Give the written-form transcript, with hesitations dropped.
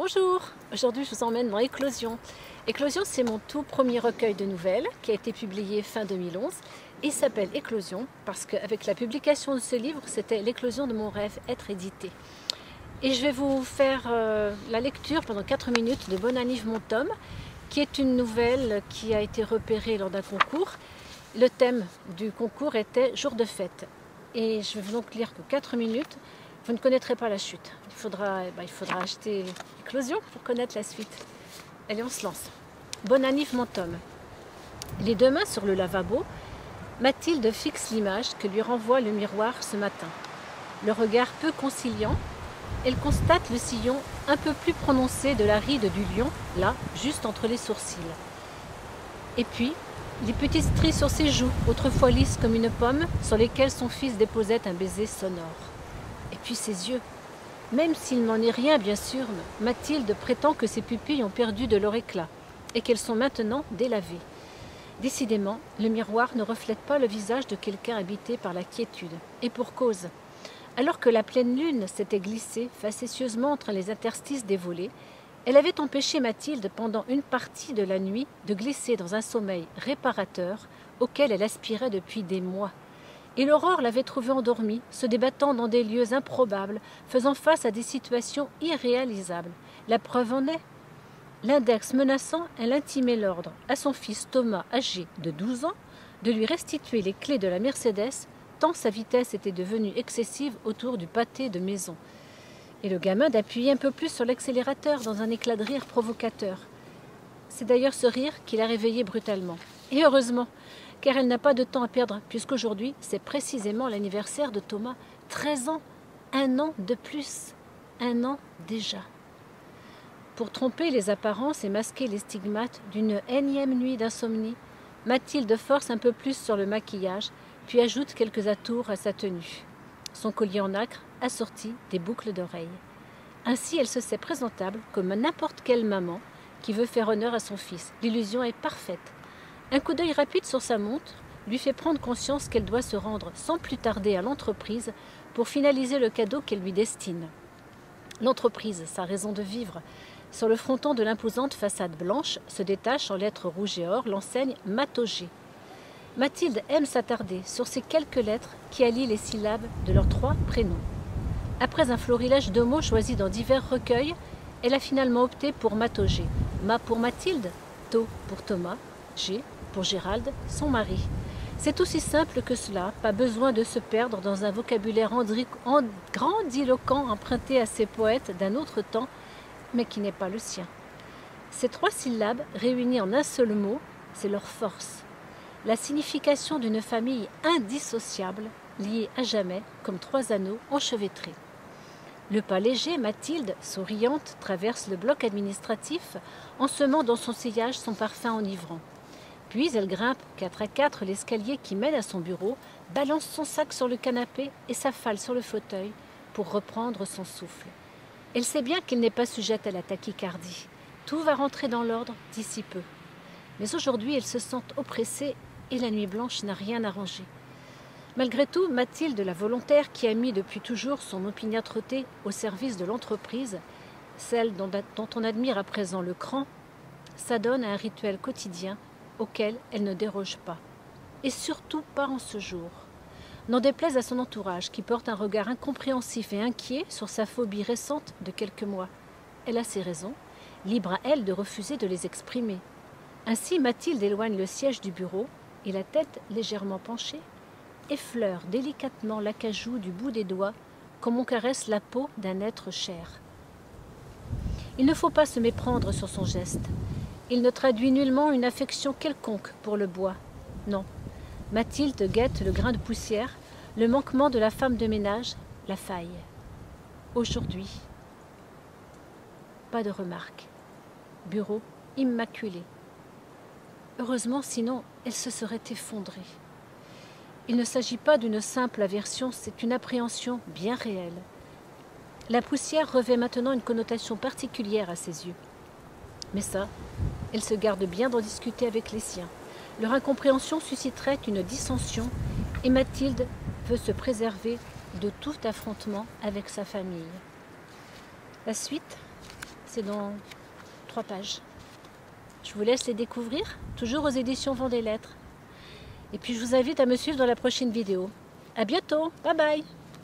Bonjour, aujourd'hui je vous emmène dans Éclosion. Éclosion, c'est mon tout premier recueil de nouvelles qui a été publié fin 2011. Il s'appelle Éclosion parce qu'avec la publication de ce livre, c'était l'éclosion de mon rêve, être édité. Et je vais vous faire la lecture pendant 4 minutes de Bonne Anniv mon tome, qui est une nouvelle qui a été repérée lors d'un concours. Le thème du concours était Jour de fête. Et je vais donc lire que 4 minutes. Vous ne connaîtrez pas la chute. Il faudra acheter Éclosion pour connaître la suite. Allez, on se lance. Bonne Anniv mon tome. Les deux mains sur le lavabo, Mathilde fixe l'image que lui renvoie le miroir ce matin. Le regard peu conciliant, elle constate le sillon un peu plus prononcé de la ride du lion, là, juste entre les sourcils. Et puis, les petits stries sur ses joues, autrefois lisses comme une pomme, sur lesquelles son fils déposait un baiser sonore. Et puis ses yeux. Même s'il n'en est rien, bien sûr, Mathilde prétend que ses pupilles ont perdu de leur éclat et qu'elles sont maintenant délavées. Décidément, le miroir ne reflète pas le visage de quelqu'un habité par la quiétude. Et pour cause. Alors que la pleine lune s'était glissée facétieusement entre les interstices des volets, elle avait empêché Mathilde pendant une partie de la nuit de glisser dans un sommeil réparateur auquel elle aspirait depuis des mois. Et l'aurore l'avait trouvée endormie, se débattant dans des lieux improbables, faisant face à des situations irréalisables. La preuve en est. L'index menaçant, elle intimait l'ordre à son fils Thomas, âgé de 12 ans, de lui restituer les clés de la Mercedes, tant sa vitesse était devenue excessive autour du pâté de maison. Et le gamin d'appuyer un peu plus sur l'accélérateur dans un éclat de rire provocateur. C'est d'ailleurs ce rire qui l'a réveillée brutalement. Et heureusement, car elle n'a pas de temps à perdre, puisqu'aujourd'hui, c'est précisément l'anniversaire de Thomas. 13 ans, 1 an de plus, 1 an déjà. Pour tromper les apparences et masquer les stigmates d'une énième nuit d'insomnie, Mathilde force un peu plus sur le maquillage, puis ajoute quelques atours à sa tenue. Son collier en nacre assorti des boucles d'oreilles. Ainsi, elle se sait présentable comme n'importe quelle maman qui veut faire honneur à son fils. L'illusion est parfaite. Un coup d'œil rapide sur sa montre lui fait prendre conscience qu'elle doit se rendre sans plus tarder à l'entreprise pour finaliser le cadeau qu'elle lui destine. L'entreprise, sa raison de vivre. Sur le fronton de l'imposante façade blanche se détache en lettres rouges et or l'enseigne Matogé. Mathilde aime s'attarder sur ces quelques lettres qui allient les syllabes de leurs 3 prénoms. Après un florilège de mots choisis dans divers recueils, elle a finalement opté pour Matogé. Ma pour Mathilde, To pour Thomas, G pour Gérald, son mari. C'est aussi simple que cela, pas besoin de se perdre dans un vocabulaire grandiloquent emprunté à ces poètes d'un autre temps, mais qui n'est pas le sien. Ces 3 syllabes, réunies en un seul mot, c'est leur force. La signification d'une famille indissociable, liée à jamais, comme 3 anneaux enchevêtrés. Le pas léger, Mathilde, souriante, traverse le bloc administratif en semant dans son sillage son parfum enivrant. Puis elle grimpe 4 à 4 l'escalier qui mène à son bureau, balance son sac sur le canapé et s'affale sur le fauteuil pour reprendre son souffle. Elle sait bien qu'elle n'est pas sujette à la tachycardie. Tout va rentrer dans l'ordre d'ici peu. Mais aujourd'hui, elle se sent oppressée et la nuit blanche n'a rien arrangé. Malgré tout, Mathilde, la volontaire qui a mis depuis toujours son opiniâtreté au service de l'entreprise, celle dont on admire à présent le cran, s'adonne à un rituel quotidien auquel elle ne déroge pas. Et surtout pas en ce jour. N'en déplaise à son entourage qui porte un regard incompréhensif et inquiet sur sa phobie récente de quelques mois. Elle a ses raisons, libre à elle de refuser de les exprimer. Ainsi, Mathilde éloigne le siège du bureau et la tête légèrement penchée, effleure délicatement l'acajou du bout des doigts comme on caresse la peau d'un être cher. Il ne faut pas se méprendre sur son geste. Il ne traduit nullement une affection quelconque pour le bois. Non. Mathilde guette le grain de poussière, le manquement de la femme de ménage, la faille. Aujourd'hui, pas de remarques. Bureau immaculé. Heureusement, sinon, elle se serait effondrée. Il ne s'agit pas d'une simple aversion, c'est une appréhension bien réelle. La poussière revêt maintenant une connotation particulière à ses yeux. Mais ça, elle se garde bien d'en discuter avec les siens. Leur incompréhension susciterait une dissension et Mathilde veut se préserver de tout affrontement avec sa famille. La suite, C'est dans 3 pages. Je vous laisse les découvrir, toujours aux éditions Vent des Lettres. Et puis je vous invite à me suivre dans la prochaine vidéo. À bientôt, bye bye!